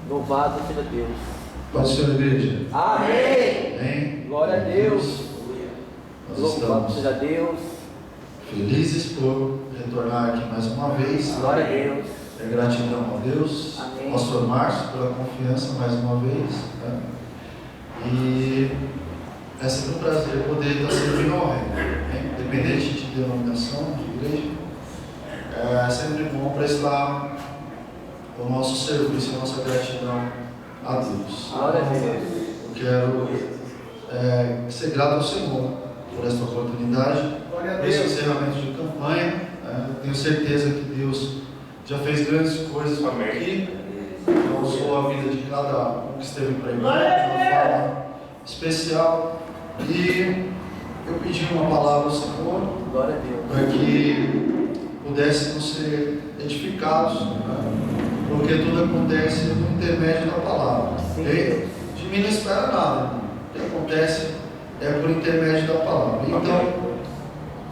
Louvado seja Deus. Pode ser a igreja. Amém. Amém. Glória a Deus. Nós Louvado estamos seja Deus. felizes por retornar aqui mais uma vez. Glória a Deus. É gratidão a Deus. Amém. Pastor Márcio pela confiança mais uma vez. Né? E é sempre um prazer poder estar servindo ao Reino. Né? Independente de denominação, de igreja. É sempre bom prestar o nosso serviço, a nossa gratidão a Deus. Glória a Deus. Eu quero ser grato ao Senhor por esta oportunidade, esse encerramento de campanha. Tenho certeza que Deus já fez grandes coisas aqui, já usou a vida de cada um que esteve para ele de uma forma especial. E eu pedi uma palavra ao Senhor Glória a Deus. para que pudéssemos ser edificados, porque tudo acontece no intermédio da palavra. Sim, E de mim não espera nada. O que acontece é por intermédio da palavra. Então,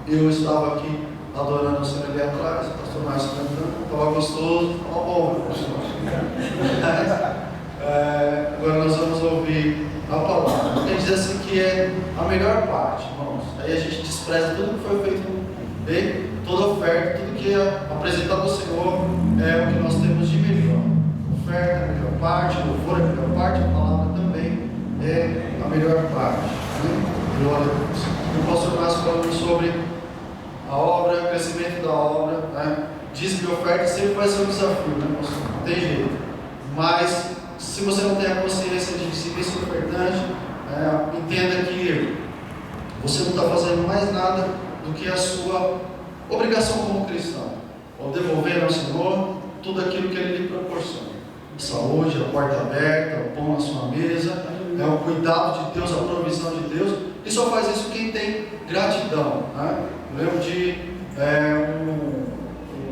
eu estava aqui adorando o Senhor ali atrás, o pastor Márcio cantando, estava gostoso, estava bom. Agora nós vamos ouvir a palavra. Quer dizer assim que é a melhor parte, irmãos. Aí a gente despreza tudo que foi feito bem, toda oferta, tudo que é apresentado ao Senhor é o que nós temos de melhor. Oferta é a melhor parte, louvor é a melhor parte, a palavra também é a melhor parte. Glória a Deus. O pastor Márcio falando sobre a obra, o crescimento da obra, diz que oferta sempre vai ser um desafio, pastor? Não tem jeito. Mas se você não tem a consciência de serviço ofertante, entenda que você não está fazendo mais nada do que a sua obrigação como cristão, ao devolver ao Senhor tudo aquilo que Ele lhe proporciona. Saúde, a porta aberta, o pão na sua mesa, o cuidado de Deus, a provisão de Deus. E só faz isso quem tem gratidão. Eu lembro de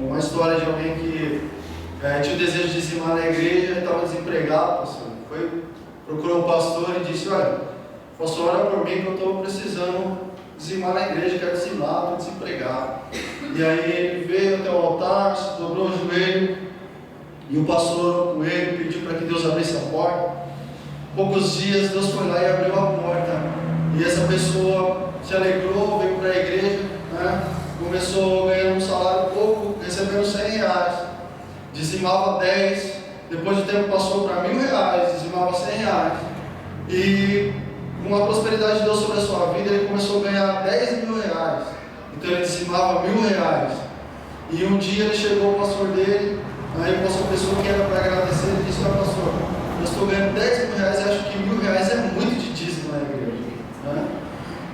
uma história de alguém que tinha o desejo de dizimar na igreja e estava desempregado, pastor. Procurou o pastor e disse: olha, pastor, ora por mim que eu estou precisando dizimar na igreja, quero dizimar, estou desempregado. E aí ele veio até o altar, se dobrou o joelho, e o pastor orou com ele, pediu para que Deus abrisse a porta. Poucos dias Deus foi lá e abriu a porta, e essa pessoa se alegrou, veio para a igreja, começou ganhando um salário pouco, recebendo R$100, dizimava 10, depois do tempo passou para R$1.000, dizimava R$100, e com a prosperidade de Deus sobre a sua vida, ele começou a ganhar R$10.000. Então ele dizimava R$1.000. E um dia ele chegou ao pastor dele, aí passou a pessoa que era para agradecer, ele disse: olha, pastor, eu estou ganhando R$10.000 e acho que R$1.000 é muito de dízimo na igreja.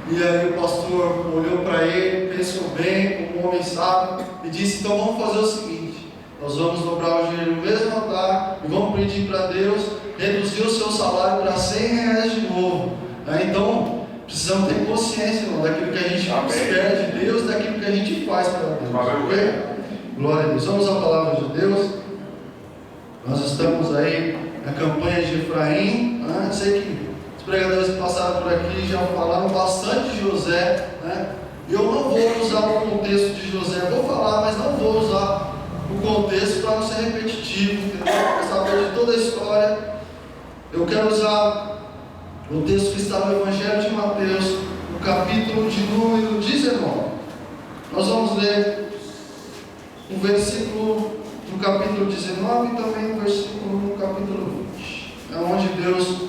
E aí o pastor olhou para ele, pensou bem, como um homem sábio, e disse: então vamos fazer o seguinte, nós vamos dobrar o joelho no mesmo altar e vamos pedir para Deus reduzir o seu salário para R$100 de novo. Então, precisamos ter consciência, irmão, daquilo que a gente espera de Deus, daquilo que a gente faz para Deus. Okay? Glória a Deus. Vamos à palavra de Deus. Nós estamos aí na campanha de Efraim. Sei que os pregadores que passaram por aqui já falaram bastante de José. E eu não vou usar o contexto de José. Vou falar, mas não vou usar o contexto para não ser repetitivo. Para saber de toda a história. Eu quero usar o texto que está no Evangelho de Mateus, no capítulo de número 19. Nós vamos ler um versículo no capítulo 19 e também um versículo no capítulo 20. É onde Deus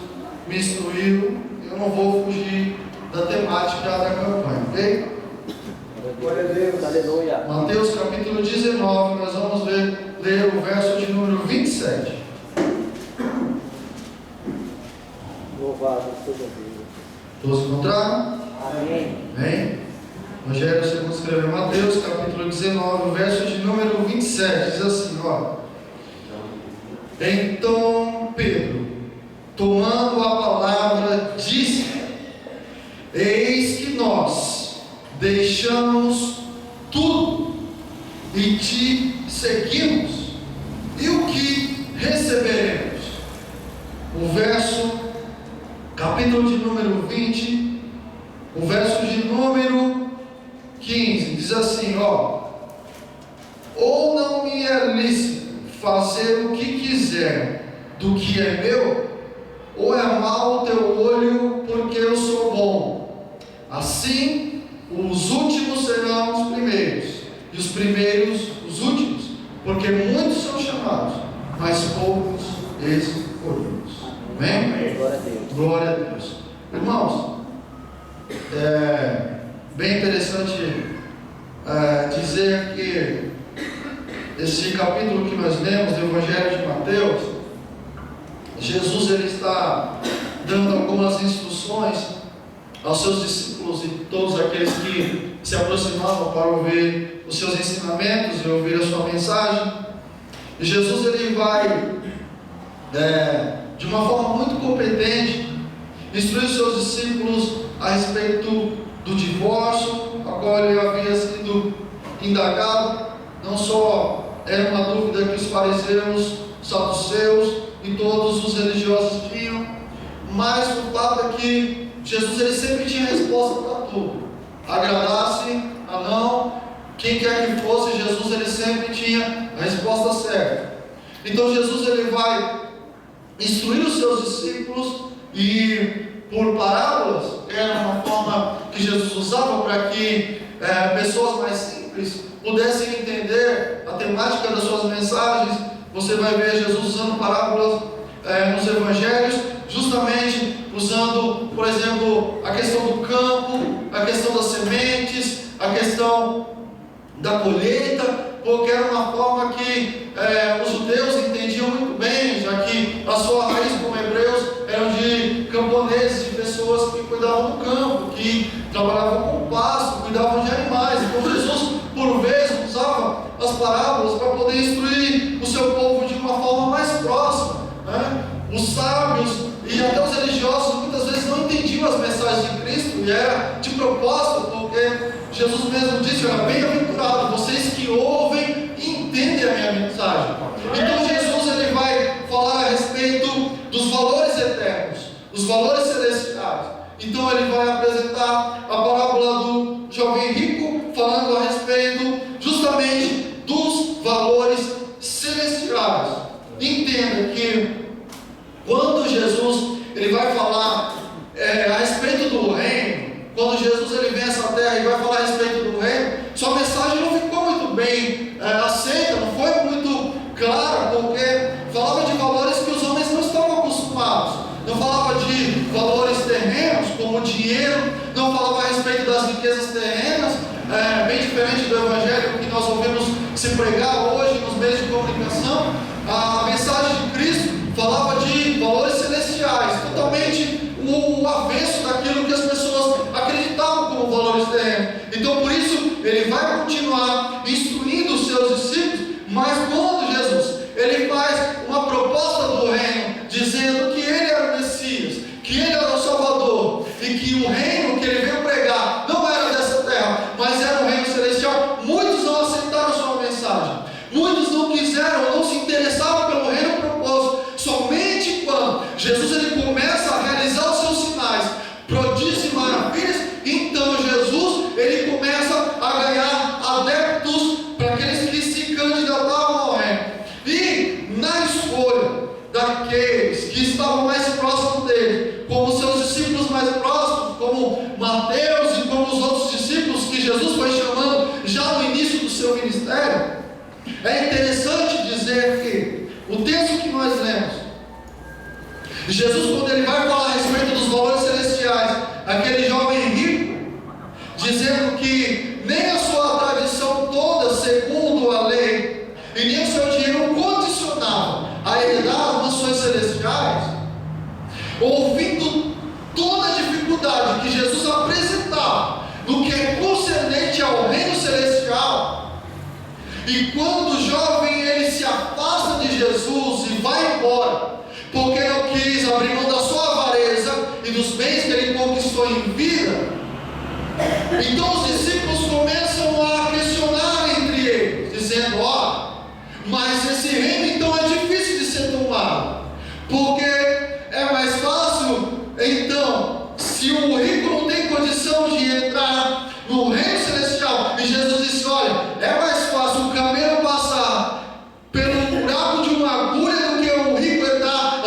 me instruiu. Eu não vou fugir da temática da campanha, ok? Glória a Deus. Aleluia. Mateus capítulo 19, nós vamos ler o verso de número 27. Louvado seja Deus. Todos encontraram? Amém. Amém? Evangelho segundo escreveu Mateus, capítulo 19, verso de número 27, diz assim, Então Pedro, tomando a palavra, disse: eis que nós deixamos tudo e te seguimos, e o que receberemos? O verso, capítulo de número 20, o verso de número 15, diz assim, ou não me é lícito fazer o que quiser do que é meu? Ou é mau o teu olho porque eu sou bom? Assim, os últimos serão os primeiros, e os primeiros os últimos, porque muitos são chamados, mas poucos escolhidos. Amém? Glória a Deus. Glória a Deus. Irmãos, é bem interessante dizer que esse capítulo que nós lemos do Evangelho de Mateus, Jesus ele está dando algumas instruções aos seus discípulos e todos aqueles que se aproximavam para ouvir os seus ensinamentos e ouvir a sua mensagem. E Jesus ele vai de uma forma muito competente instruir os seus discípulos a respeito do divórcio, a qual ele havia sido indagado. Não só era uma dúvida que os fariseus, os saduceus e todos os religiosos tinham, mas o fato é que Jesus ele sempre tinha resposta para tudo. Agradasse a não, quem quer que fosse, Jesus ele sempre tinha a resposta certa. Então Jesus ele vai instruir os seus discípulos e por parábolas, era uma forma que Jesus usava para que pessoas mais simples pudessem entender a temática das suas mensagens. Você vai ver Jesus usando parábolas nos evangelhos, justamente usando, por exemplo, a questão do campo, a questão das sementes, a questão da colheita, porque era uma forma que os judeus entendiam muito bem, já que a sua raiz como hebreus eram de camponeses, de pessoas que cuidavam do campo, que trabalhavam com pasto, cuidavam de animais. Então Jesus, por vezes, usava as parábolas para poder instruir o seu povo de uma forma mais próxima, né? Os sábios e até os religiosos muitas vezes não entendiam as mensagens de Cristo, e era de propósito, porque Jesus mesmo disse: olha, bem-aventurado vocês que ouvem e entendem a minha mensagem. Então Jesus ele vai falar a respeito dos valores eternos, dos valores celestiais. Então ele vai apresentar a parábola do jovem rico, falando a respeito justamente dos valores celestiais. Entenda que quando Jesus ele vai falar a respeito do reino, quando Jesus ele vem a essa terra e vai falar a respeito do reino, sua mensagem não ficou muito bem aceita, não foi muito clara, porque falava de valores que os homens não estavam acostumados. Não falava de valores terrenos, como dinheiro, não falava a respeito das riquezas terrenas, bem diferente do evangelho que nós ouvimos se pregar hoje nos meios de comunicação. A mensagem de Cristo falava de valores celestiais, totalmente o avesso daquilo que as pessoas acreditavam como valores terrenos. Então por isso ele vai continuar instruindo os seus discípulos, mas quando Jesus ele faz uma proposta do reino, dizendo que ele era o Messias, que ele era o Salvador, e que o reino que ele veio pregar não era dessa terra, mas era o reino celestial, muitos não aceitaram sua mensagem, muitos não quiseram, não se interessavam pelo reino proposto. Somente quando Jesus ele começa a realizar os seus sinais, prodígios e maravilhas, então Jesus ele começa a ganhar adeptos para aqueles que se candidatavam ao reino. E na escolha daqueles que estavam mais próximos dele, como seus discípulos mais próximos, como Mateus e como os outros discípulos que Jesus foi chamando já no início do seu ministério, é interessante dizer que o texto que nós lemos, Jesus, quando ele vai falar a respeito dos valores celestiais, aquele jovem rico, dizendo que nem a sua tradição toda, segundo a lei, e nem o seu dinheiro condicionava a herdar as mansões celestiais, ouvindo toda a dificuldade que Jesus apresentava no que é concernente ao reino celestial, e quando o jovem ele se afasta de Jesus e vai embora, porque não quis abrir mão da sua avareza e dos bens que ele conquistou em vida, então os discípulos começam a questionar entre eles, dizendo: mas esse reino então é difícil de ser tomado, porque é mais fácil, então, se o rico não tem condição de entrar no reino celestial, e Jesus disse: olha, é mais fácil o camelo passar pelo buraco de uma agulha do que o rico entrar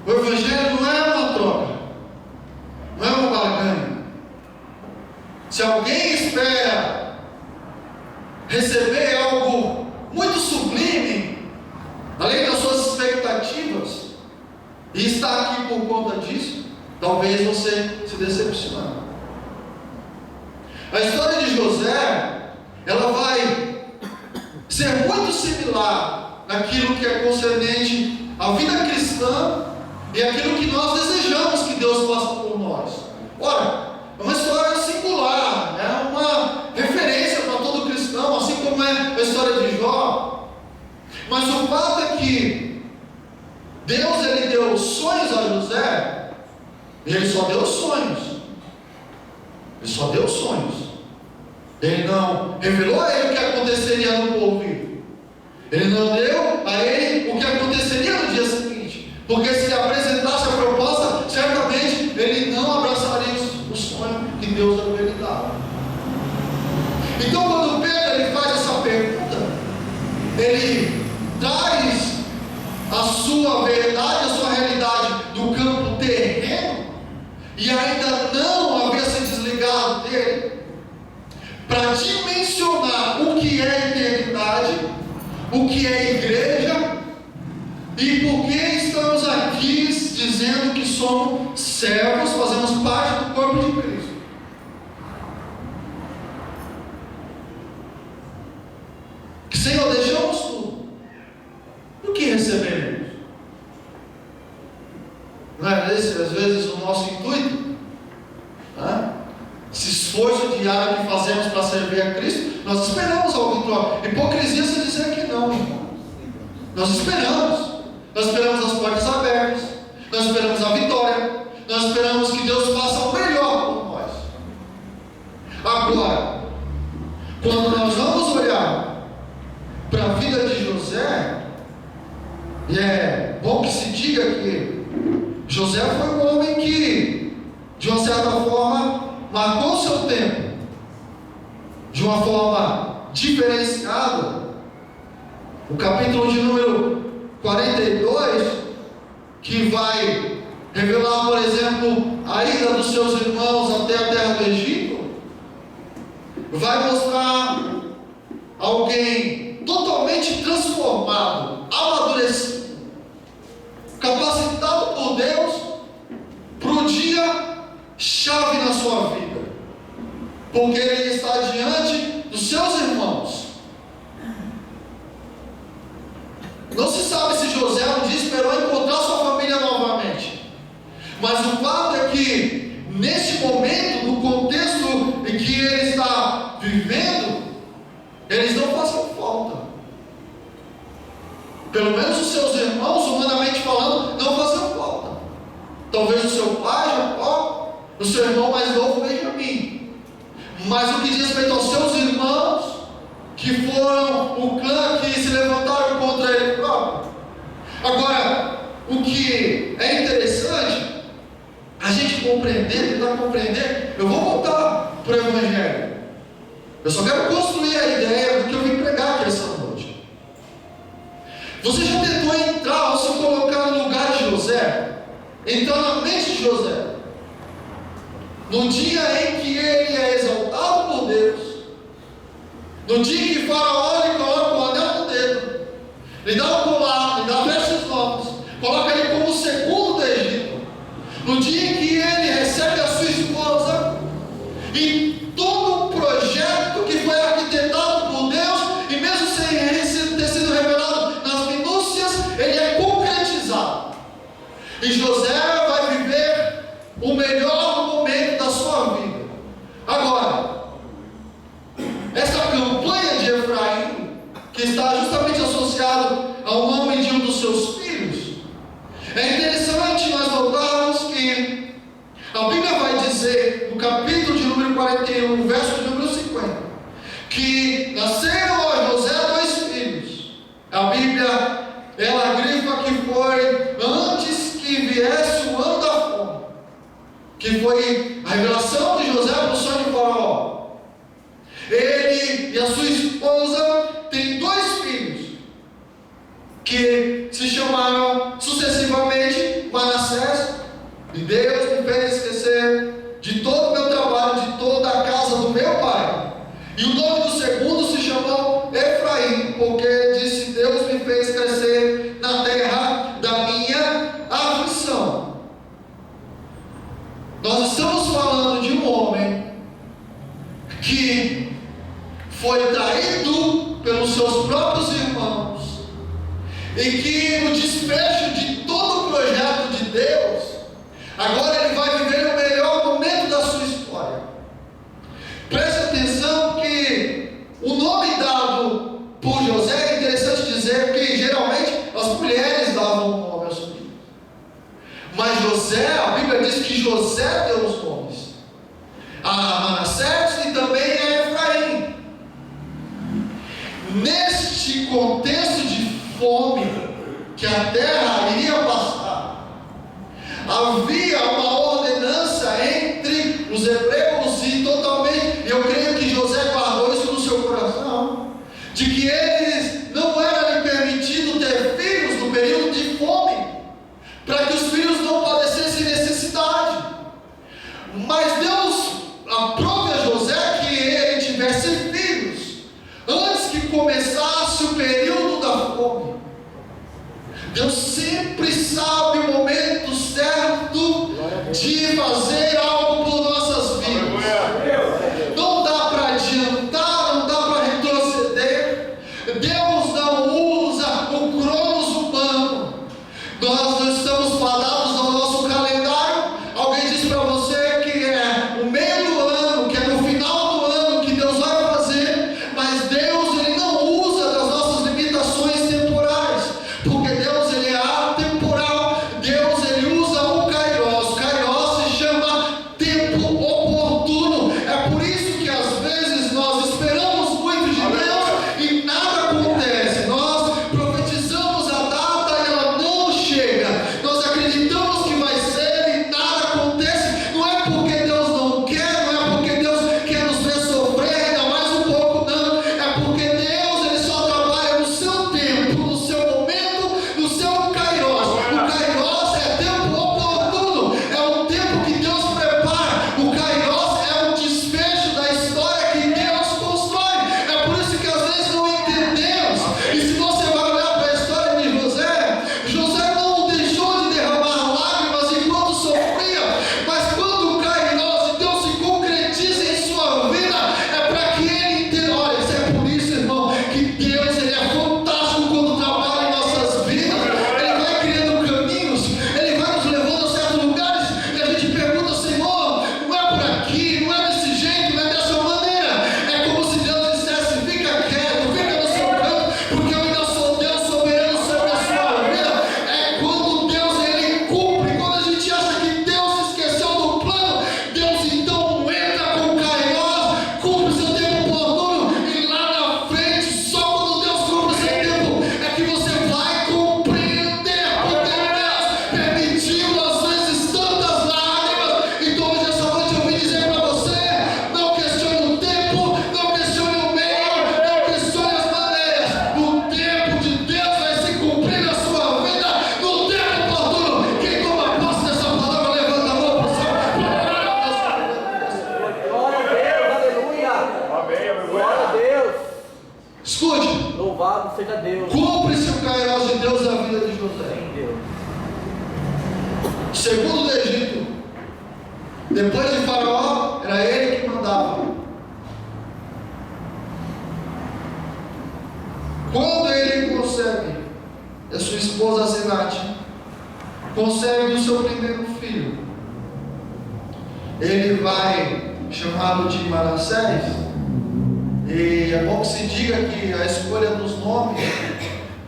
O Evangelho não é uma troca, não é uma barganha. Se alguém espera receber algo muito sublime, além das suas expectativas, e está aqui por conta disso, talvez você se decepcione. A história de José, ela vai ser muito similar naquilo que é concernente à vida cristã e aquilo que nós desejamos que Deus faça por nós. Ora, é uma história singular, é uma referência para todo cristão, assim como é a história de Jó. Mas o fato é que Deus, ele deu sonhos a José, e ele só deu sonhos. Ele só deu sonhos. Ele não revelou a ele o que aconteceria no porvir. Ele não deu a ele o que aconteceria no dia seguinte. Porque se apresentasse a proposta, certamente ele não abraçaria o sonho que Deus havia lhe dado. Então, quando Pedro ele faz essa pergunta, ele traz a sua verdade, a sua realidade do campo terreno, e ainda não havia se desligado dele, para dimensionar o que é eternidade, o que é igreja, e por que estamos aqui dizendo que somos servos, fazemos parte do corpo de Cristo. Senhor, deixamos tudo, o que recebemos? Não é esse, às vezes, o nosso intuito? Esse esforço diário que fazemos para servir a Cristo, nós esperamos algo em troca. Hipocrisia se dizer que não, irmão. Nós esperamos as portas abertas, nós esperamos a vitória, nós esperamos que Deus faça o melhor por nós. Agora, quando nós vamos olhar para a vida de José, e é bom que se diga que José foi um homem que, de uma certa forma, marcou o seu tempo de uma forma diferenciada. O capítulo de número 42, que vai revelar, por exemplo, a ida dos seus irmãos até a terra do Egito, vai mostrar alguém totalmente transformado, amadurecido, capacitado por Deus para o dia chave na sua vida, porque ele está diante dos seus irmãos. Não se sabe se José um dia esperou encontrar sua família novamente, mas o fato é que nesse momento, no contexto em que ele está vivendo, eles não fazem falta. Pelo menos os seus irmãos, humanamente falando, não fazem falta. Talvez o seu pai, Jacó, o seu irmão mais novo, Benjamim. Mas o que diz respeito aos seus irmãos, que foram o clã que se levantaram contra ele próprio. Agora, o que é interessante, a gente tentar compreender, eu vou voltar para o Evangelho. Eu só quero construir a ideia do que eu vim pregar aqui essa noite. Você já tentou entrar ou se colocar no lugar de José? Entrar na mente de José? No dia em que ele é exaltado por Deus, no dia em que Faraó lhe coloca o anel no dedo, lhe dá um colar, lhe dá vestes novas, coloca ele como o segundo do Egito, no dia em que ele recebe a sua esposa, e todo um projeto que foi arquitetado por Deus, e mesmo sem ter sido revelado nas minúcias, ele é concretizado. E José vai viver o melhor momento da sua vida. Agora, essa campanha de Efraim, que está justamente associado ao nome de um dos seus filhos, é interessante nós notarmos que a Bíblia vai dizer, no capítulo de número 41, verso de número 50, que nasceram a José 2 filhos. A Bíblia, ela grifa que foi antes que viesse o ano da fome, que foi a revelação de José para o sonho de Faraó. Ele e a sua esposa têm 2 filhos, que se chamaram sucessivamente Manassés Deus me fez esquecer de todo o meu trabalho, de toda a casa do meu pai. E o nome do segundo se chamou Efraim, porque disse: Deus me fez crescer na terra da minha aflição. Nós estamos falando de um homem que foi traído pelos seus próprios irmãos, e que no desfecho de todo o projeto de Deus, agora ele vai viver o melhor momento da sua história. Preste atenção que o nome dado por José, é interessante dizer que geralmente as mulheres davam o nome aos filhos, mas José, a Bíblia diz que José deu os nomes a Manassés e também a Efraim. Neste contexto de fome que a terra iria passar, havia uma ordenança entre os hebreus, e totalmente, eu creio que José guardou isso no seu coração, de que eles não era lhe permitido ter filhos no período de fome, para que os filhos não padecessem necessidade. Mas Deus aprove a José que ele tivesse filhos antes que começasse o período da fome. Deus sempre sabe o momento certo de fazer algo por nossas vidas. Não dá para adiantar, não dá para retroceder. Deus não usa o cronos humano. Nós estamos fadados ao nosso calendário. Alguém diz para você que é o meio do ano, que é no final do ano que Deus vai fazer, mas Deus ele não usa das nossas limitações temporais, porque Deus ele é atemporal. Deus ele usa o Kairos. O Kairos se chama tempo oportuno. É por isso que às vezes nós esperamos muito de Deus e nada acontece. Nós profetizamos a data e ela não chega. Nós acreditamos que vai ser e nada acontece. Não é porque Deus não quer, não é porque Deus quer nos ver sofrer ainda mais um pouco, não. É porque Deus ele só trabalha no seu tempo, no seu momento, no seu Kairos. O Kairos é tempo oportuno, é um tempo que Deus prepara. O Kairos é o desfecho da história que Deus constrói. É por isso que às vezes não entendemos. E se você vai olhar para a história de José, José não deixou de derramar lágrimas enquanto sofria, mas quando o Kairos de Deus se concretiza em sua vida, é para que ele entenda. Olha, isso é por isso, irmão, que Deus ele é fantástico quando trabalha em nossas vidas. Ele vai criando caminhos, ele vai nos levando a certos lugares, e a gente pergunta: Senhor, não é por aqui, não é desse jeito, não é dessa maneira. É como se Deus dissesse: fica quieto, fica no seu canto, porque eu ainda sou Deus soberano sobre a sua vida. É quando Deus ele cumpre. Quando a gente acha que Deus se esqueceu do plano, Deus então entra com o Kairos, cumpre seu tempo oportuno, e lá na frente, só quando Deus cumpre seu tempo, é que você vai compreender porque Deus permitiu às vezes tantas lágrimas. Então hoje essa noite eu vim dizer para você: não questione o tempo, não questione o meio, não questione as maneiras. O tempo de Deus vai se cumprir na sua vida no tempo oportuno. Quem toma posse dessa palavra, levanta a mão para o céu. Glória a Deus, aleluia. Amém, Glória a Deus. Escute, Louvado seja Deus. cumpre-se o Kairos de Deus na vida de José. Em Deus. Segundo do Egito, depois de Faraó, era ele que mandava. Quando ele concebe a sua esposa Senate, concebe o seu primeiro filho, ele vai chamá-lo de Manassés. E é bom que se diga que a escolha dos nomes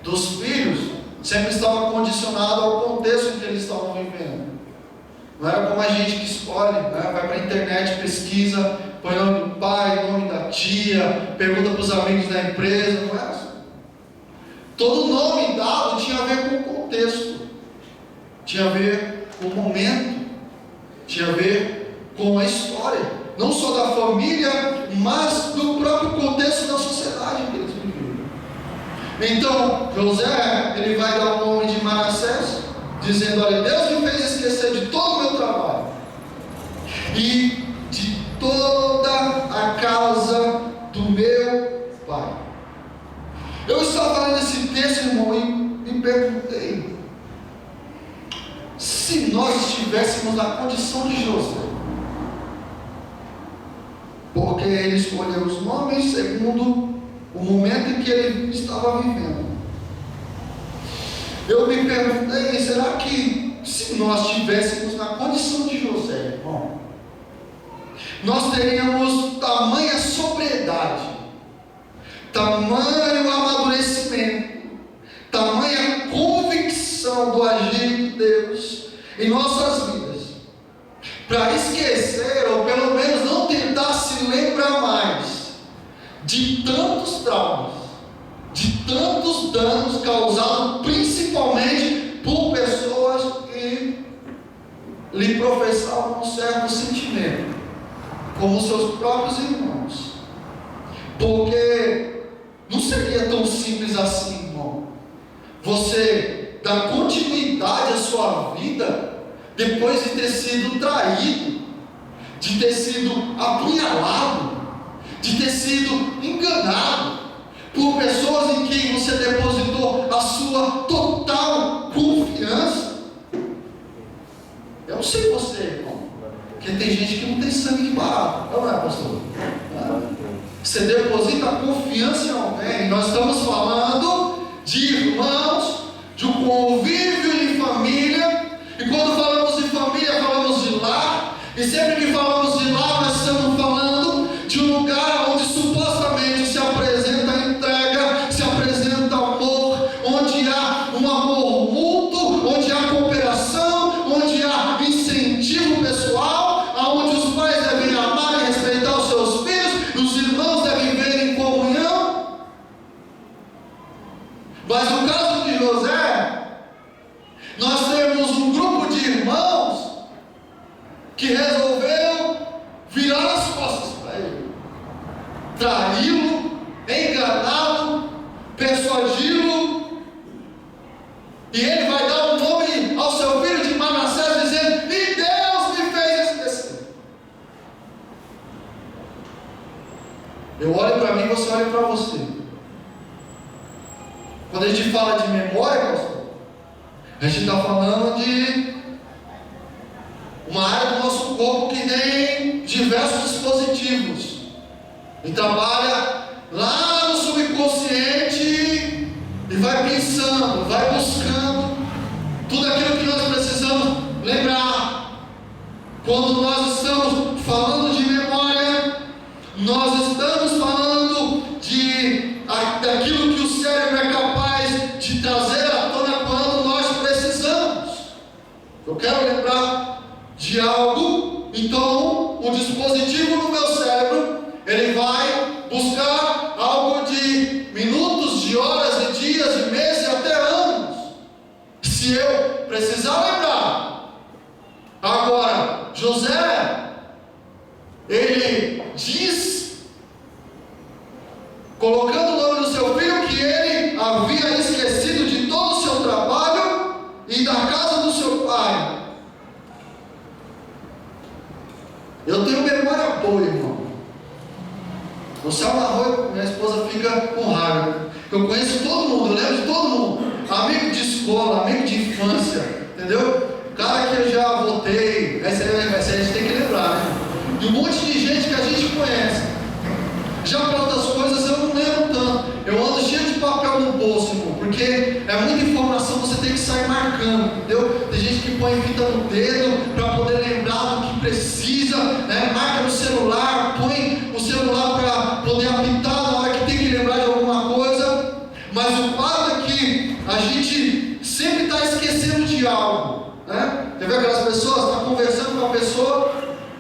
dos filhos sempre estava condicionada ao contexto em que eles estavam vivendo. Não era como a gente que escolhe, né? Vai para a internet, pesquisa, põe o nome do pai, nome da tia, pergunta para os amigos da empresa. Não é assim. Todo nome dado tinha a ver com o contexto, tinha a ver com o momento, tinha a ver com a história, não só da família, mas do próprio contexto da sociedade em que eles viviam. Então, José, ele vai dar o nome de Manassés, dizendo: olha, Deus me fez esquecer de todo o meu trabalho. nós estivéssemos na condição de José? Porque ele escolheu os nomes segundo o momento em que ele estava vivendo. Eu me perguntei, será que se nós estivéssemos na condição de José, irmão, nós teríamos tamanha sobriedade, tamanho amadurecimento, tamanha convicção do agir de Deus em nossas vidas, para esquecer, ou pelo menos não tentar se lembrar mais de tantos traumas, de tantos danos causados principalmente por pessoas que lhe professavam um certo sentimento, como seus próprios irmãos? Porque não seria tão simples assim, irmão, você dar continuidade à sua vida depois de ter sido traído, de ter sido apunhalado, de ter sido enganado por pessoas em quem você depositou a sua total confiança. Eu não sei você, irmão, porque tem gente que não tem sangue de barata, não é, pastor? Você deposita a confiança em alguém. Nós estamos falando de irmãos, de um convívio de família, e quando falamos de família, falamos de lar, e sempre que falamos de lar, nós estamos falando de um lugar onde supostamente se apresenta entrega, se apresenta amor, onde há um amor mútuo, onde há cooperação, onde há incentivo pessoal, onde os pais devem amar e respeitar os seus filhos, os irmãos devem viver em comunhão. Mas no caso de José, nós temos um grupo de irmãos que resolveu virar as costas para ele, traí-lo, enganá-lo, persuadi-lo, e ele vai dar um nome ao seu filho de Manassés, dizendo: e Deus me fez esquecer. Eu olho para mim, você olha para você. Quando a gente fala de memória, pastor, a gente está falando de uma área do nosso corpo que tem diversos dispositivos e trabalha lá no subconsciente e vai pensando, vai buscando tudo aquilo que nós precisamos lembrar. Quando nós estamos falando de memória, nós estamos falando daquilo que o cérebro é capaz de trazer à tona quando nós precisamos. Eu quero lembrar de algo, então o dispositivo no meu cérebro, ele vai buscar algo de minutos, de horas, de dias, de meses, até anos, se eu precisar lembrar. Agora, José, ele diz, colocando o nome do seu filho, que ele havia esquecido de todo o seu trabalho e da casa do seu pai. Eu tenho memória boa, irmão. O Selma Arroio, minha esposa, fica com raiva. Eu conheço todo mundo, eu lembro de todo mundo. Amigo de escola, amigo de infância, entendeu? Cara que eu já votei, essa a gente tem que lembrar, né? E um monte de gente que a gente conhece. Já para outras coisas eu não lembro tanto. Eu ando cheio de papel no bolso, irmão, porque é muita informação, você tem que sair marcando, entendeu? Tem gente que põe fita no dedo para poder lembrar do que precisa, né? Marca no celular, põe o celular para poder apitar na hora que tem que lembrar de alguma coisa. Mas o fato é que a gente sempre está esquecendo de algo, né? Você vê aquelas pessoas, está conversando com a pessoa,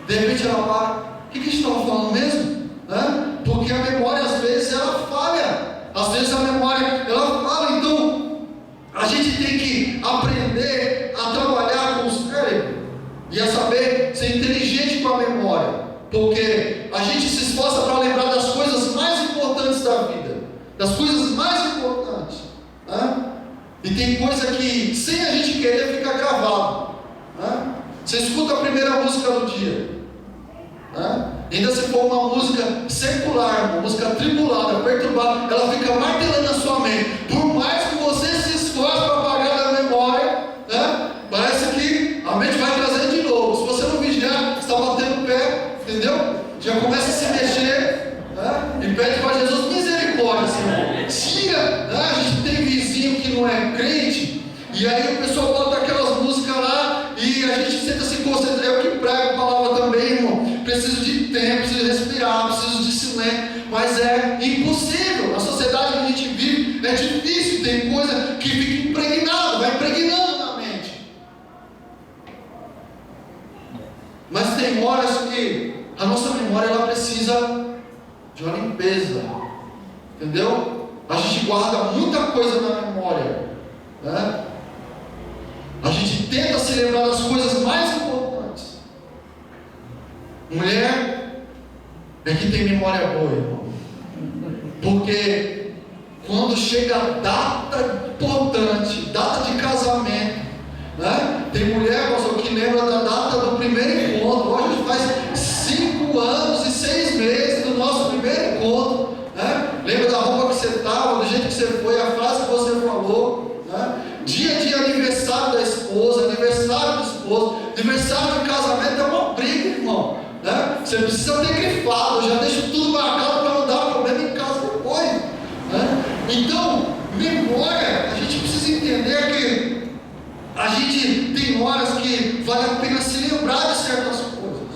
de repente ela para: o que a gente estava falando mesmo? Né? Porque a memória às vezes ela falha, às vezes a memória ela falha. Então a gente tem que aprender a trabalhar com o cérebro e a saber ser inteligente com a memória, porque a gente se esforça para lembrar das coisas mais importantes da vida, das coisas mais importantes, né? E tem coisa que sem a gente querer fica gravado, né? Você escuta a primeira música do dia, né? Ainda se for uma música secular, uma música tribulada, perturbada, ela fica martelando na sua mente. Por mais que você se esforce para apagar da memória, né? Parece que a mente tenta se concentrar, eu que prego a palavra também, irmão. Preciso de tempo, preciso respirar, preciso de silêncio, mas é impossível. Na sociedade que a gente vive é difícil, tem coisa que fica impregnada, vai impregnando na mente. Mas tem horas que a nossa memória ela precisa de uma limpeza, entendeu? A gente guarda muita coisa na memória, né? A gente tenta se lembrar das coisas mais importantes. Mulher é que tem memória boa, irmão. Porque quando chega a data importante, data de casamento, né? Tem mulher, pastor, que lembra da data do primeiro encontro. Hoje faz 5 anos e 6 meses do nosso primeiro encontro, né? Lembra da roupa que você estava, do jeito que você foi, a frase que você falou, né? Dia de aniversário da esposa, aniversário do esposo, aniversário de casamento é uma briga, irmão, né? Você precisa ter grifado, já deixa tudo marcado para não dar problema em casa depois, né? Então, memória, a gente precisa entender que a gente tem horas que vale a pena se lembrar de certas coisas,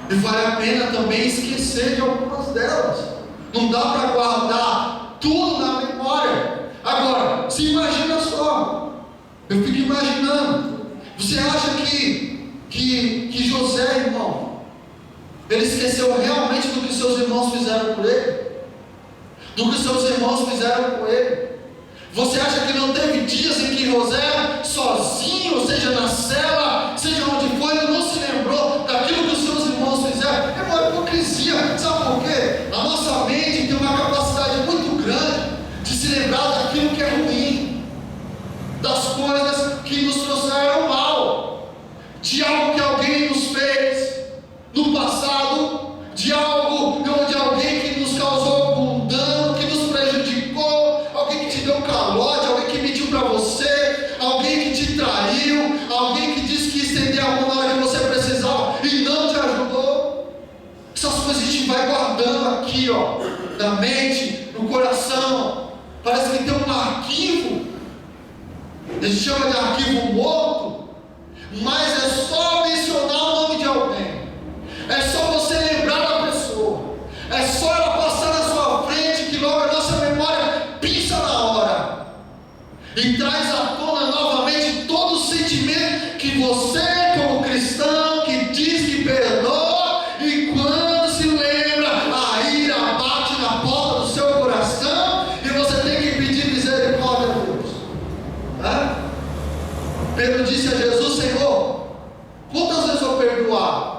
e vale a pena também esquecer de algumas delas. Não dá para guardar tudo na memória. Agora, se imagina só, eu fico imaginando, você acha que José, irmão, ele esqueceu realmente do que seus irmãos fizeram por ele? Do que seus irmãos fizeram por ele? Você acha que não teve dias em que José, sozinho, seja na cela, seja onde for, ele não se lembrou daquilo que os seus irmãos fizeram? É uma hipocrisia, sabe por quê? A nossa mente tem uma capacidade muito grande de se lembrar daquilo que é ruim, das coisas que nos trouxeram mal, de algo que alguém nos fez no passado, de algo onde alguém que nos causou algum dano, que nos prejudicou, alguém que te deu calote, alguém que mentiu para você, alguém que te traiu, alguém que disse que ia estender a mão na hora que você precisava e não te ajudou. Essas coisas a gente vai guardando aqui, ó, na mente, no coração. Parece que tem um arquivo, a gente chama de arquivo morto, mas é só mencionar o nome de alguém, é só você lembrar da pessoa, é só ela passar na sua frente que logo a nossa memória pisa na hora e traz à tona novamente todo o sentimento que você, como cristão, que diz que perdoa, e quando se lembra, a ira bate na porta do seu coração e você tem que pedir misericórdia a Deus. Pedro disse a Jesus: Senhor, quantas vezes eu perdoar?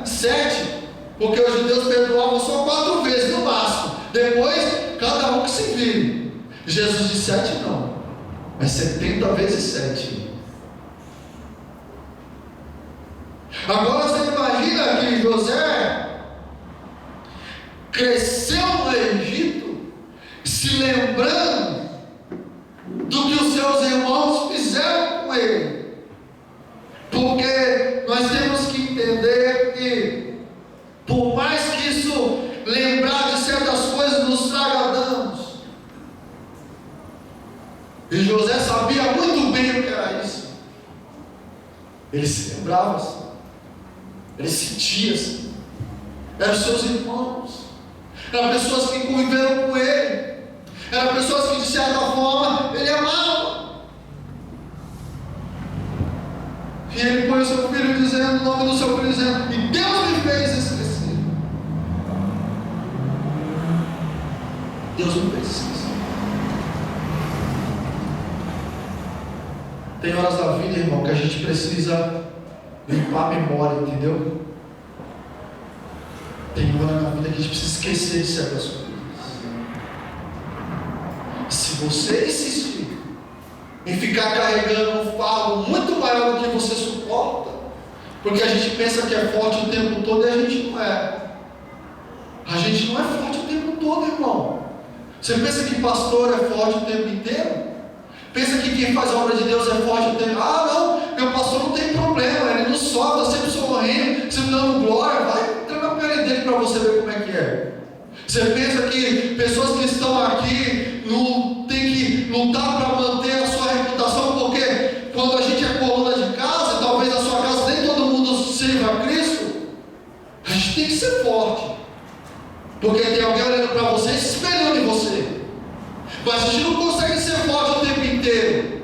7, porque os judeus perdoavam só 4 vezes no máximo, depois cada um que se vire. Jesus disse 7 não, mas 70 vezes 7. Agora você imagina que José cresceu no Egito, se lembrando do que os seus irmãos fizeram com ele, porque nós temos que entender que, por mais que isso, lembrar de certas coisas nos traga danos, e José sabia muito bem o que era isso, ele se lembrava assim, ele sentia assim, eram seus irmãos, eram pessoas que conviveram com ele, eram pessoas que de certa forma ele amava. E ele põe o seu filho dizendo, o nome do seu filho dizendo, e Deus me fez esquecer. Deus me fez esquecer. Tem horas da vida, irmão, que a gente precisa limpar a memória, entendeu? Tem hora na vida que a gente precisa esquecer de certas coisas. Se você insistir em ficar carregando um fardo muito maior do que você suporta, porque a gente pensa que é forte o tempo todo e a gente não é. A gente não é forte o tempo todo, irmão. Você pensa que pastor é forte o tempo inteiro? Pensa que quem faz a obra de Deus é forte o tempo? Ah, não, meu pastor não tem problema, ele não sofre, está sempre sorrindo, sempre dando glória. Vai entrar na pele dele para você ver como é que é. Você pensa que pessoas que estão aqui não tem que lutar para manter a sua reputação, porque quando a gente é coluna de casa, talvez a sua casa nem todo gente tem que ser forte, porque tem alguém olhando para você e se espelhando em você. Mas a gente não consegue ser forte o tempo inteiro.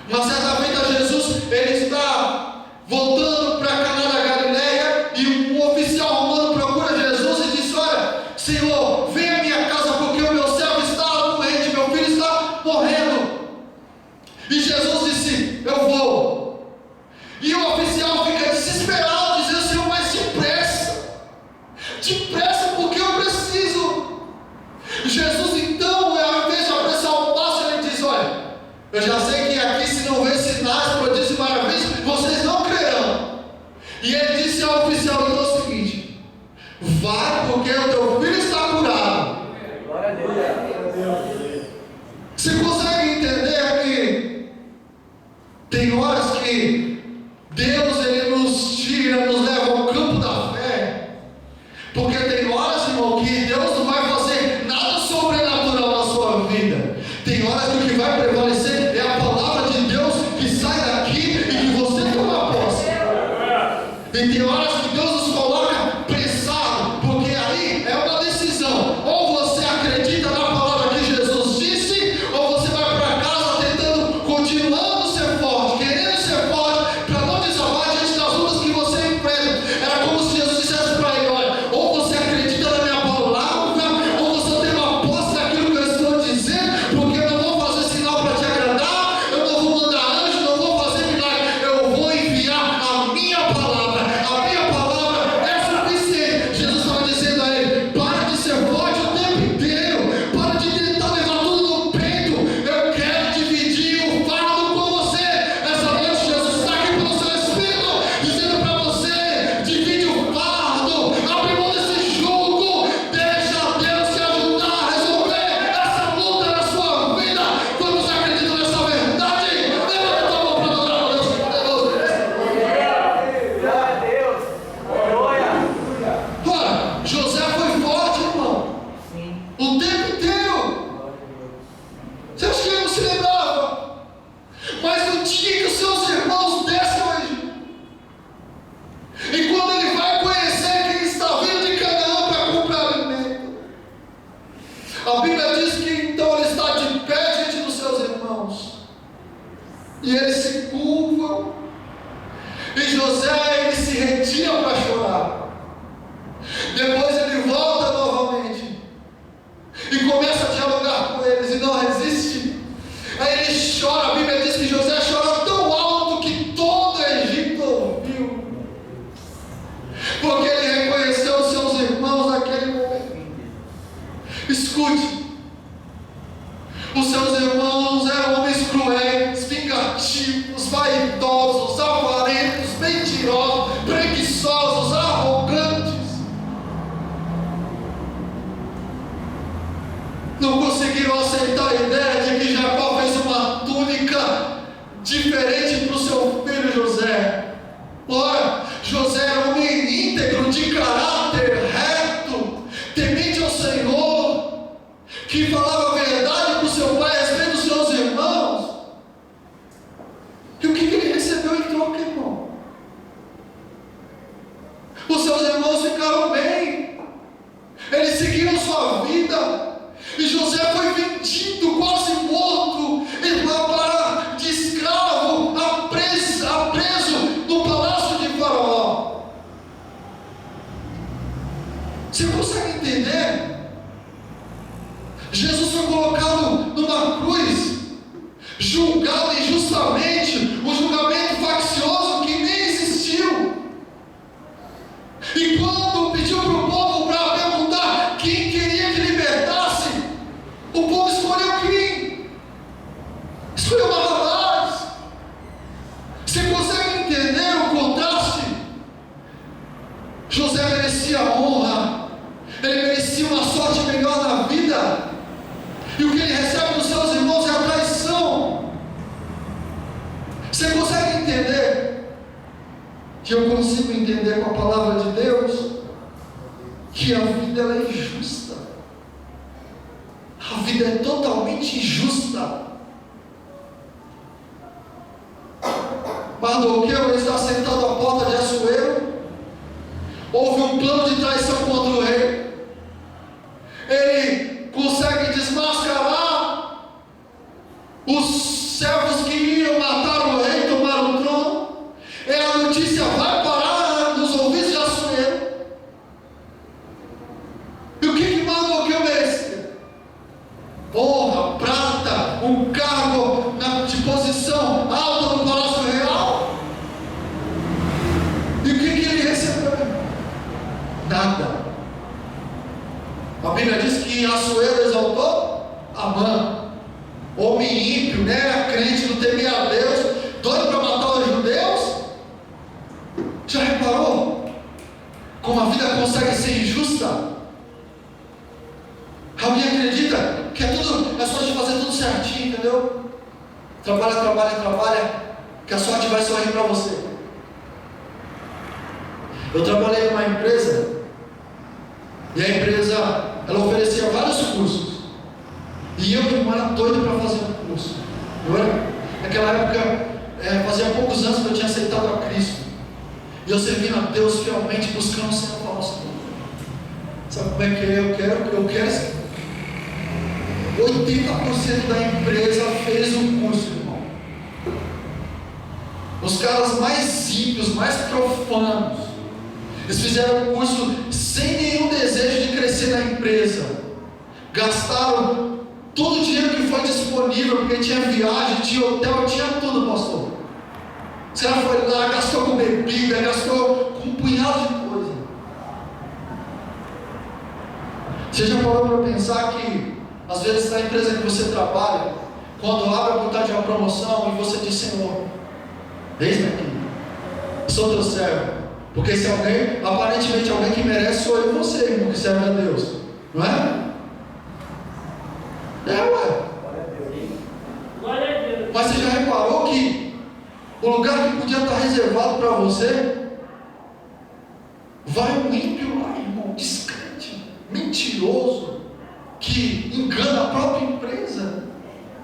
Uma certa feita, Jesus, ele está voltando para Caná da Galileia, e um oficial romano procura Jesus e diz: olha, Senhor, vem à minha casa, porque o meu servo está doente, meu filho está morrendo. E Jesus disse: eu vou. E o oficial fica desesperado, dizendo: Senhor, mas depressa, porque eu preciso. Jesus, então, ao invés de apressar o passo, ele diz: olha, eu já sei que aqui, se não ver sinais, prodígios e maravilhas, vocês não crerão. E ele disse ao oficial: então é o seguinte, vai, porque o teu filho está curado. Glória a Deus. Você consegue entender que tem horas que Deus, ele nos tira, nos leva ao campo da fé? Porque tem horas, irmão, que Deus não vai fazer nada sobrenatural na sua vida. Tem horas que o que vai prevalecer é a palavra de Deus que sai daqui e que você toma posse. E tem horas que Deus nos coloca pressado, porque aí é uma decisão: ou você acredita na palavra que Jesus disse, ou você vai para casa tentando, continuando ser forte, querendo ser forte, para não desabar diante das lutas que você enfrenta. Era como se Jesus dissesse para ele: olha, ou você acredita na minha palavra, ou você tem uma posse daquilo que eu estou dizendo, porque eu não vou fazer sinal para te agradar, eu não vou mandar anjo, não vou fazer milagre, eu vou enviar a minha palavra. A minha palavra é suficiente. Jesus estava dizendo a ele: para de ser forte o tempo inteiro, para de tentar levar tudo no peito, eu quero dividir o fardo com você. Essa noite Jesus está aqui pelo seu Espírito, dizendo para você: divide o fardo, abre mão desse jugo, deixa Deus te ajudar a resolver essa luta na sua vida. Quando você acredita nessa verdade, levanta a mão para adorar a Deus poderoso. Glória a Deus. Glória. Ora, José foi forte, irmão, Sim. o tempo inteiro. Você acha que ele não se lembrava? Mas no dia que os seus irmãos descem ao Egito, e quando ele vai conhecer quem está vindo de Canaã para comprar alimento, a Bíblia diz que então ele está de pé diante dos seus irmãos, e ele se curva, e José, ele se retira para chorar. Depois ele volta novamente e começa a dialogar com eles e não resiste. Aí ele chora. A Bíblia diz que José chora tão alto que todo o Egito ouviu, porque ele reconheceu os seus irmãos naquele momento. Escute, os seus irmãos eram homens cruéis, vingativos, vaidosos, avarentos, mentirosos, preguiçosos, arrogantes. Não conseguiram aceitar a ideia de que Jacó fez uma túnica diferente para o seu filho José. Ora, José era um homem íntegro, de caráter reto, temente ao Senhor, que falava a verdade para o seu pai a respeito dos seus irmãos. E o que ele recebeu em troca, irmão? Os seus irmãos ficaram bem, eles seguiram sua vida. E José foi vendido, quase morto, de escravo, preso no palácio de Faraó. Você consegue entender? Jesus foi colocado numa cruz, julgado injustamente, um julgamento faccioso que nem existiu. E quando pediu para o povo para perguntar quem queria que libertasse, o povo escolheu quem? Escolheu Barrabás. Você consegue entender o contraste? José merecia honra, ele merecia uma sorte melhor na vida, e o que ele recebe dos seus irmãos é a traição. Você consegue entender? Que eu consigo entender com a palavra de Deus que a vida ela é injusta. A vida é totalmente injusta. Mardoqueu está sentado à porta de Assuero, houve um que Assuero exaltou? Amã. Homem ímpio, né? Crente, não temia a Deus, doido para matar os judeus. Já reparou como a vida consegue ser injusta? Alguém acredita que é só de fazer tudo certinho, entendeu? Trabalha, que a sorte vai sorrir para você. Eu trabalhei numa empresa, e a empresa, ela oferecia vários cursos, e eu não era doido para fazer um curso. Naquela época, fazia poucos anos que eu tinha aceitado a Cristo, e eu servindo a Deus fielmente, buscando ser apóstolo. Sabe como é que é? Eu quero 80% da empresa fez um curso, irmão. Os caras mais ímpios, mais profanos, eles fizeram um curso sem nenhum desejo de crescer na empresa. Gastaram todo o dinheiro que foi disponível, porque tinha viagem, tinha hotel, tinha tudo, pastor. O cara foi lá, gastou com bebida, gastou com um punhado de coisa. Você já parou para pensar que às vezes na empresa que você trabalha, quando abre a vontade de uma promoção e você diz: Senhor, eis-me aqui, sou teu servo. Porque se alguém, aparentemente alguém que merece, sou eu e você, irmão, que serve a Deus, não é? Glória a Deus. Mas você já reparou que o lugar que podia estar reservado para você, vai um ímpio lá, irmão, descrente, mentiroso, que engana a própria empresa,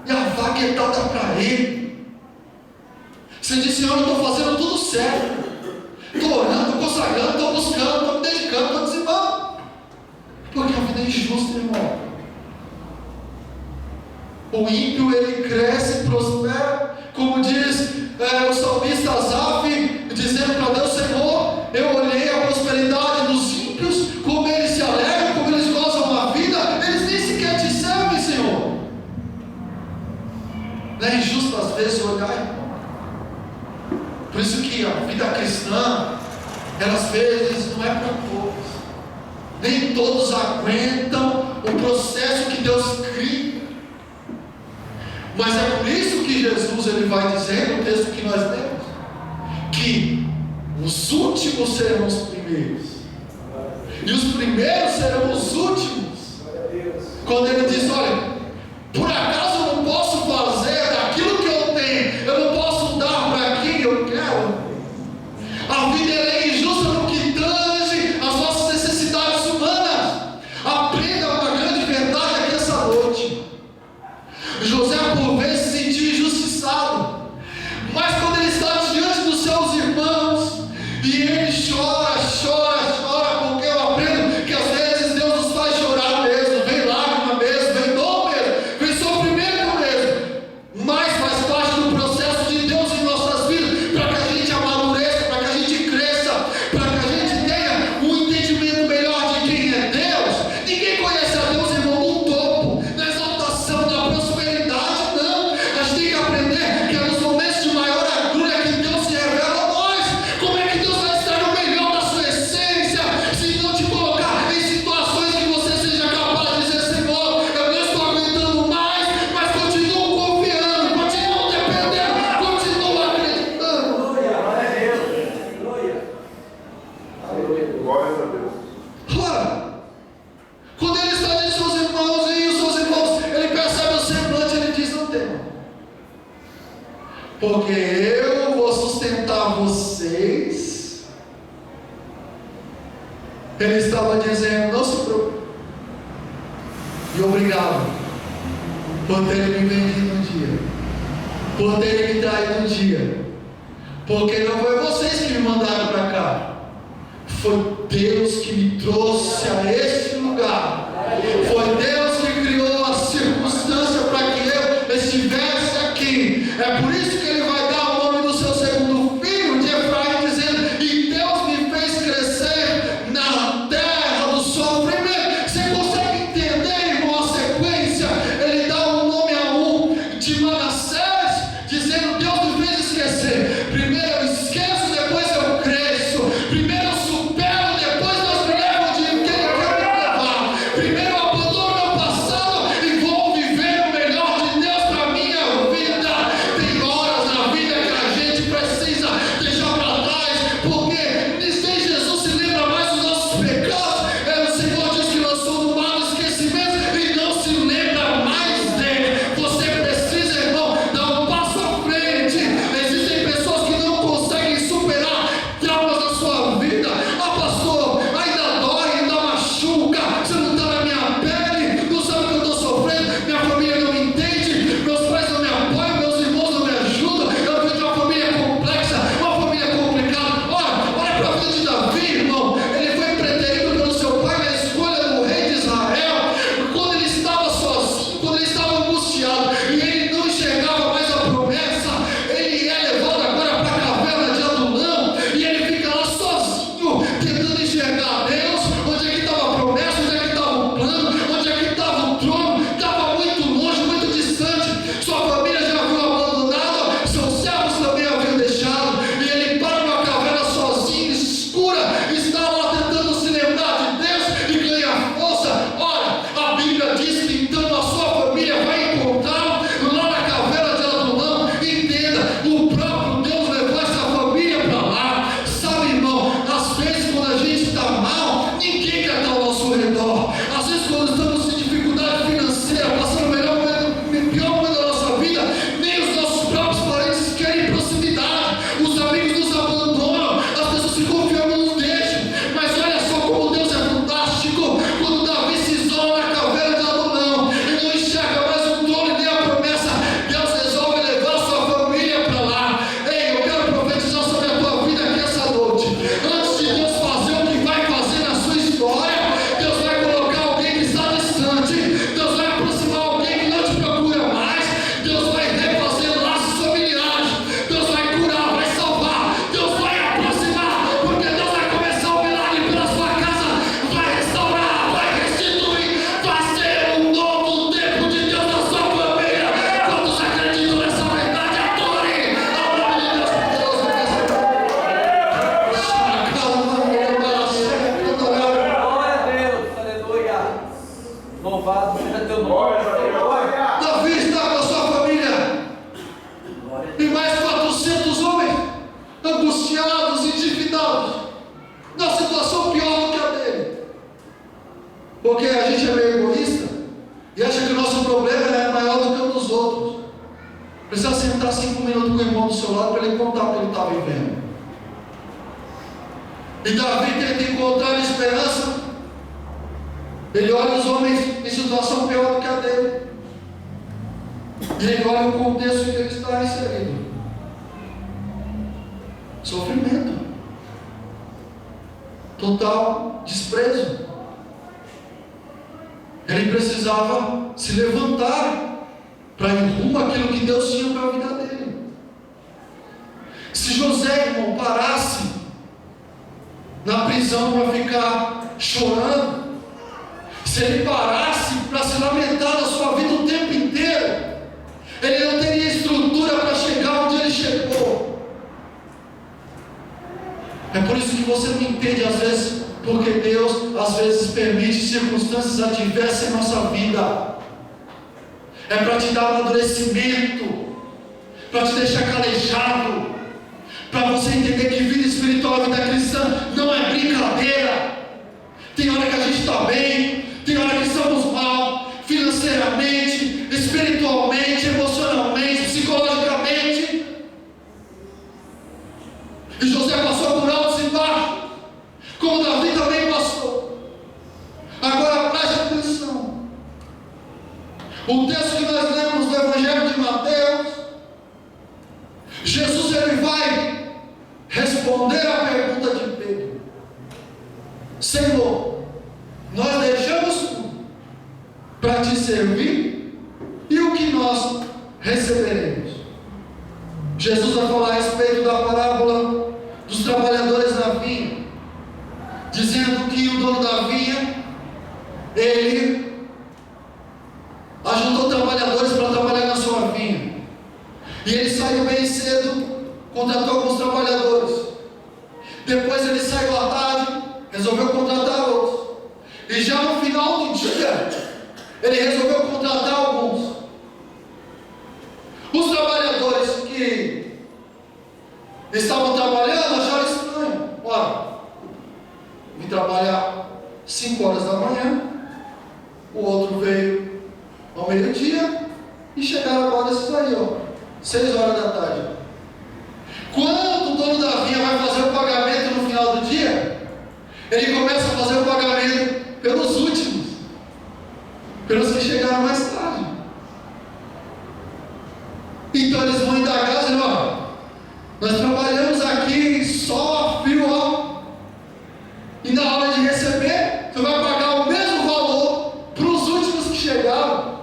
e a vaga é dada para ele. Você diz: Senhor, eu estou fazendo tudo certo, estou orando, estou consagrando, estou buscando, estou me dedicando, estou dizimando, porque a vida é injusta, irmão. O ímpio, ele cresce, prospera, como diz o salmista Asaf, dizendo para Deus: Senhor, eu olhei a prosperidade dos ímpios, como eles se alegram, como eles gozam da vida, eles nem sequer te servem, Senhor. Não é injusto às vezes olhar, irmão? Por isso que a vida cristã, ela às vezes não é para todos. Nem todos aguentam o processo que Deus cria. Mas é por isso que Jesus, ele vai dizer no texto que nós lemos, que os últimos serão os primeiros, e os primeiros serão os últimos. Quando ele diz: olha, por acaso eu não posso fazer daquilo que eu tenho, eu não posso dar para quem eu quero? A vida é injusta no que tange as nossas necessidades humanas. Aprenda uma grande verdade aqui essa noite. José por vezes se sentiu injustiçado, mas quando ele está diante dos seus irmãos, e ele chora, porque eu aprendo que às vezes Deus nos faz chorar mesmo, vem lágrima mesmo, vem dor mesmo, vem sofrimento mesmo, mas faz parte do processo de Deus em nossas vidas, para que a gente amadureça, para que a gente cresça, para que a gente tenha um entendimento melhor de quem é Deus. Ninguém conhece a Deus, irmão, no topo, na exaltação, na prosperidade, não. A gente tem que aprender que é nos momentos de maior agulha que Deus se revela a nós. Como é que Deus vai estar no melhor da sua essência, se não te colocar em situações que você seja capaz de dizer: Senhor, eu não estou aguentando mais, mas continuo confiando, continuo dependendo, continuo acreditando. Glória a Deus. Glória a Deus. Ora, quando ele está diante dos seus irmãos, e os seus irmãos, ele percebe o semblante, ele diz: não tema, porque eu vou sustentar vocês. Ele estava dizendo: não se preocupe. E obrigado por terem me vendido um dia, por terem me traído um dia, porque não foi vocês que me mandaram para cá, foi Deus que me trouxe a este lugar. Foi Deus que criou a circunstância para que eu estivesse aqui. É por isso que ele vai dar o nome do seu segundo filho, de Efraim, dizendo: e Deus me fez crescer na terra do sofrimento. Você consegue entender, irmão, a sequência? Ele dá um nome a um de Manassés, dizendo: Deus me fez esquecer. Primeiro eu esqueço, depois eu cresço. Primeiro eu supero, depois Deus me leva de quem eu quero Porque a gente é meio egoísta e acha que o nosso problema é maior do que o dos outros. Precisa sentar 5 minutos com o irmão do seu lado para ele contar o que ele está vivendo. E Davi tenta encontrar esperança. Ele olha os homens em situação pior do que a dele. E ele olha o contexto em que ele está inserido. Sofrimento. Total desprezo. Ele precisava se levantar para ir rumo àquilo que Deus tinha para a vida dele. Se José, irmão, parasse na prisão para ficar chorando, se ele parasse para se lamentar da sua vida o tempo inteiro, ele não teria estrutura para chegar onde ele chegou. É por isso que você não entende às vezes, porque Deus às vezes permite circunstâncias adversas em nossa vida. É para te dar amadurecimento, para te deixar calejado, para você entender que vida espiritual, vida cristã não é brincadeira. Tem hora que a gente está bem, tem hora que estamos mal, financeiramente, espiritualmente, emocionalmente, psicologicamente. E José passou por altos e baixos, como Davi também passou. Agora preste atenção. O texto que nós lemos do Evangelho de Mateus, Jesus ele vai responder a pergunta de Pedro: Senhor, nós deixamos tudo para te servir, e o que nós receberemos? Jesus vai falar a respeito da parábola dos trabalhadores da vinha, dizendo que o dono da vinha, ele ajuntou trabalhadores para trabalhar na sua vinha, e ele saiu bem cedo, contratou alguns trabalhadores. Depois ele saiu à tarde, resolveu contratar outros, e já no final do dia ele resolveu contratar alguns. Os trabalhadores que estavam trabalhando acharam estranho. Olha, vim trabalhar 5 horas da manhã, o outro veio ao meio-dia, e chegaram agora esses aí, 6 horas da tarde. Quando o dono da vinha vai fazer o pagamento no final do dia, ele começa a fazer o pagamento pelos últimos, pelos que chegaram mais tarde. Então eles vão indagar, dizendo: nós trabalhamos aqui só a fio, e na hora de receber, você vai pagar o mesmo valor para os últimos que chegaram.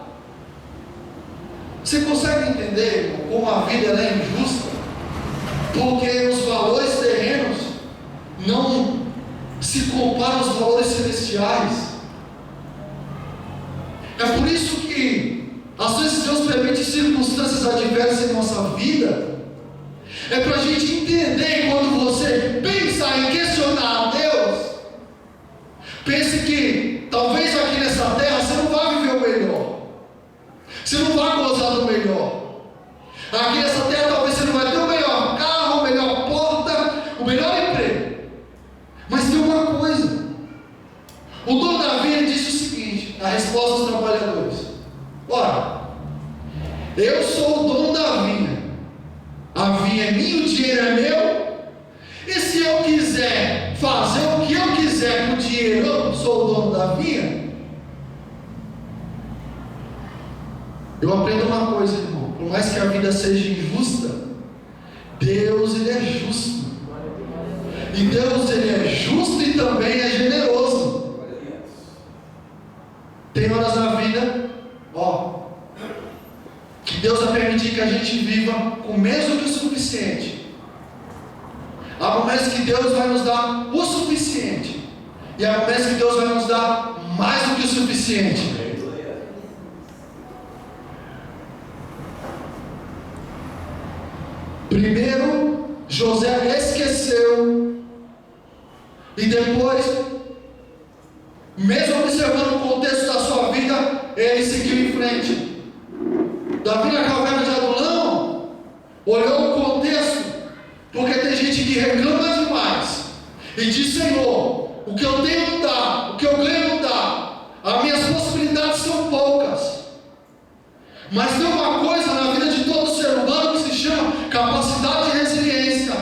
Você consegue entender, irmão, como a vida ela é injusta? Porque os valores terrenos não se comparam aos valores celestiais. É por isso que às vezes Deus permite circunstâncias adversas em nossa vida. É para a gente entender, quando você pensa em questionar a Deus, pense que talvez aqui nessa terra você não vai viver o melhor, você não vai gozar do melhor. Aqui nessa terra talvez você não vai ter o melhor carro, a melhor porta, o melhor emprego. Mas tem uma coisa: o dono da vinha disse o seguinte, na resposta aos trabalhadores: olha, eu sou o dono da vinha, a vinha é minha, o dinheiro é meu, e se eu quiser fazer o que eu quiser com o dinheiro, eu sou o dono da vinha. Eu aprendo uma coisa, irmão: por mais que a vida seja injusta, Deus ele é justo. E Deus ele é justo e também é generoso. Tem horas na vida, que Deus vai permitir que a gente viva com menos do que o suficiente. Há momentos que Deus vai nos dar o suficiente, e há momentos que Deus vai nos dar mais do que o suficiente. Primeiro, José esqueceu, e depois, mesmo observando o contexto da sua vida, ele seguiu em frente. Davi, na caverna de Adulão, olhou o contexto, porque tem gente que reclama demais e diz: Senhor, o que eu tenho não dá, o que eu ganho não dá. As minhas possibilidades são poucas. Mas tem uma coisa na vida de todo ser humano que se chama capacidade de resiliência,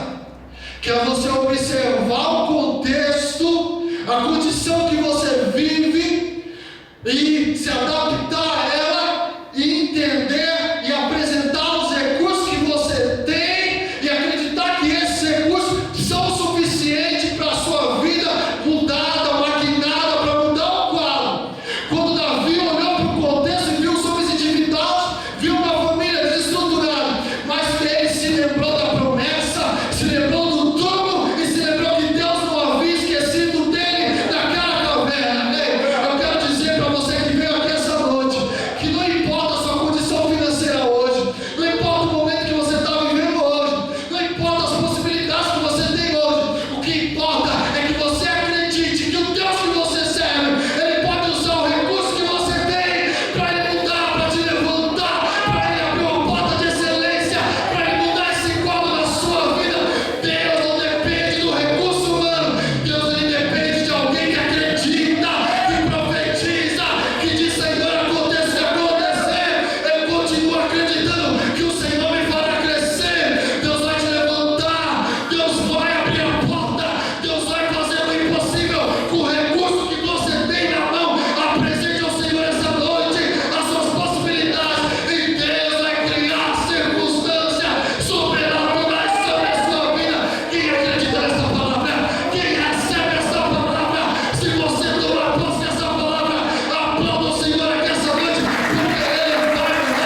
que é você observar o contexto, a condição que você vive e se adaptar a ela e entender e apresentar os recursos que você tem e acreditar que esses recursos são suficientes para a sua vida mudada, maquinada, para mudar o quadro. Quando Davi olhou para o contexto e viu os homens endividados, viu uma família desestruturada, mas ele se lembrou da promessa, se lembrou do túmulo e se lembrou que Deus não havia esquecido dele naquela caverna. Eu quero dizer para você que veio aqui essa noite, que não importa a sua condição financeira hoje, não importa o momento que você está vivendo hoje, não importa as possibilidades que você tem hoje, o que importa é que você acredite que o Deus que você serve, Ele pode usar o recurso que você tem para Ele mudar, para te levantar, para Ele abrir uma porta de excelência, para Ele mudar esse quadro na sua vida. Deus não depende do recurso humano, Deus ele depende de alguém que acredita, que profetiza, que diz: Senhor, aconteça o que acontecer, eu continuo acreditando que o Senhor me fará crescer. Deus vai te levantar, Deus vai abrir a porta, Deus vai fazer o impossível com o recurso que você tem na mão. Apresente ao Senhor essa noite as suas possibilidades e Deus vai criar circunstâncias sobrenaturais sobre a sua vida. Quem acredita nessa palavra? Quem recebe essa palavra? Se você tomar posse dessa palavra, aplauda o Senhor aqui essa noite, porque Ele vai mudar.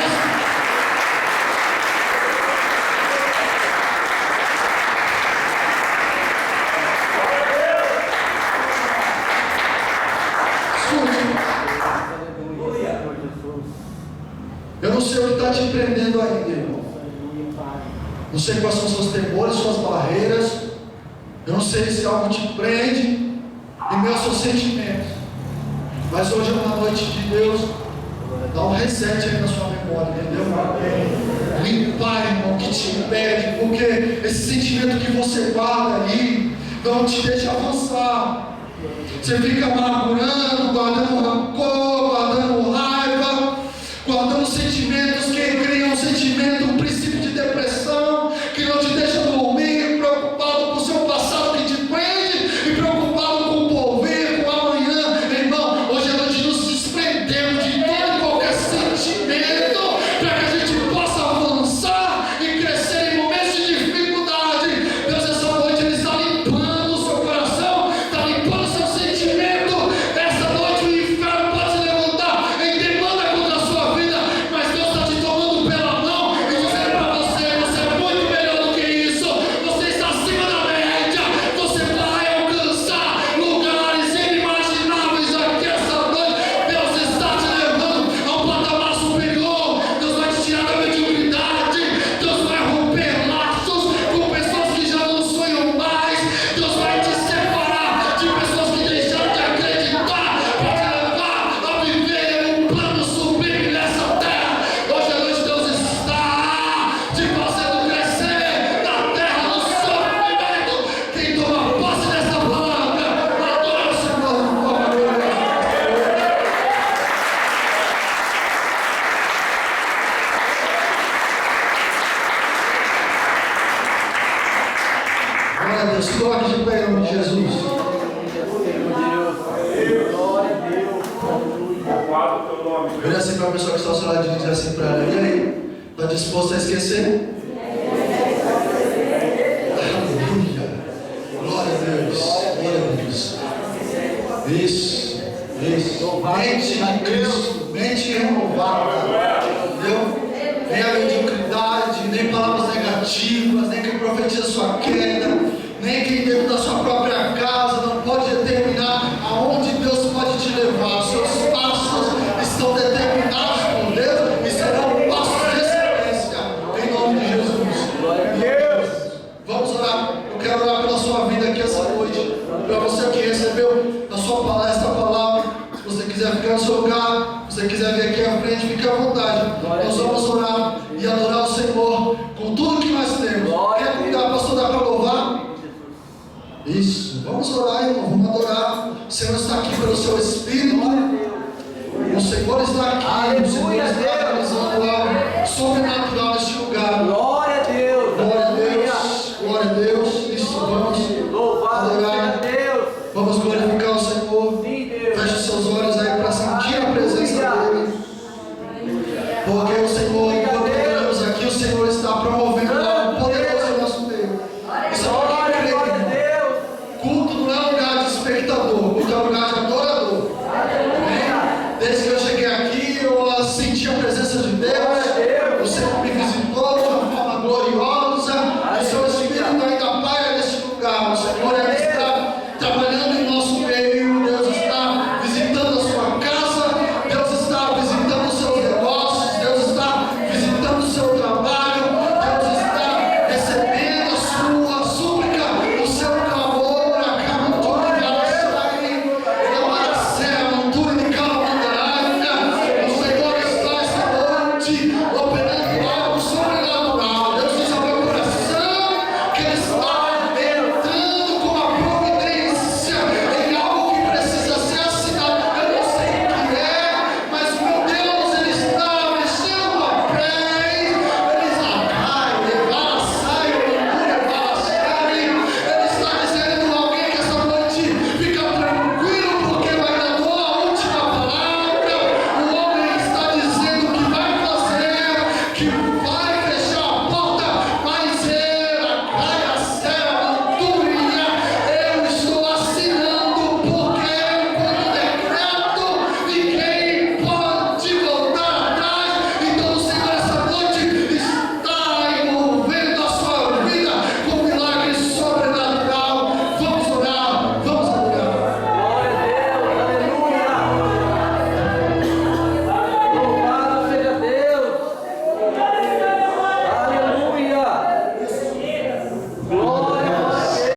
Eu não sei o que está te prendendo ainda, irmão. Não sei quais são seus temores, suas barreiras. Eu não sei se algo te prende em meio aos seus sentimentos. Mas hoje é uma noite de Deus. Dá um reset aí na sua memória, entendeu? Limpar, irmão, o que te impede, porque esse sentimento que você guarda aí não te deixa avançar. Você fica amargurando, guardando rancor, guardando raiva, guardando sentimentos que criam um sentimento, um princípio de depressão, que não te deixa dormir, preocupado com o seu passado que te prende e preocupado com o porvir, com o amanhã. Irmão, hoje à noite nos desprendemos de todo e qualquer sentimento para que a gente possa avançar e crescer em momentos de dificuldade. Deus, essa noite Ele está limpando o seu coração, está limpando o seu sentimento. Essa noite o inferno pode se levantar em demanda contra a sua vida, mas Deus está te tomando pela mão e dizendo para você: você é muito melhor do que isso, você está acima da média, você vai alcançar lugares inimagináveis aqui essa noite. Deus está te levando a um patamar superior. Deus vai te tirar da mediocridade, Deus vai romper laços com pessoas que já não sonham mais, Deus vai te separar de pessoas que deixaram de acreditar para te levar a viver um plano sublime nessa terra. Hoje à noite Deus está te fazendo crescer na terra do sofrimento. Quem toma posse dessa palavra, adora o Senhor com forma gloriosa. Glória a Deus, coloque de pé em nome de Jesus. Glória a Deus. Guarda o teu nome. Vira assim para a pessoa que está ao seu lado e diz assim para ela: e aí? Está disposto a esquecer? Aleluia! Glória a Deus! Glória a Deus! Isso! Mente de Cristo, mente renovada. Entendeu? Nem a mediocridade, nem palavras negativas, nem quem profetiza sua queda, nem quem dentro da sua própria casa não pode determinar aonde Deus pode te levar. Seus passos estão determinados por Deus e serão passos de excelência, em nome de Jesus. Glória a Deus. Vamos orar. Eu quero orar pela sua vida aqui essa noite. Para você que recebeu na sua palestra a palavra. Se você quiser ficar no seu lugar, se você quiser vir aqui à frente, fique à vontade. Nós vamos orar e adorar o Senhor com tudo que nós temos. Quer convidar, pastor, dá para louvar? Isso. Vamos orar, irmão. Vamos adorar. O Senhor está aqui pelo seu Espírito. O Senhor está aqui. O Senhor Aleluia, está Deus. realizando algo sobrenatural neste lugar. Glória a Deus. Glória a Deus. Glória a Deus. Isso, vamos Louvado seja adorar. Deus. Vamos glorificar o Senhor. Sim, Deus. Feche seus olhos aí para sentir a presença dEle. Porque o Senhor, enquanto oramos aqui, o Senhor está promovendo algo poderoso no nosso meio. Isso é Glória, porque glória a Deus. culto não é um lugar de espectador.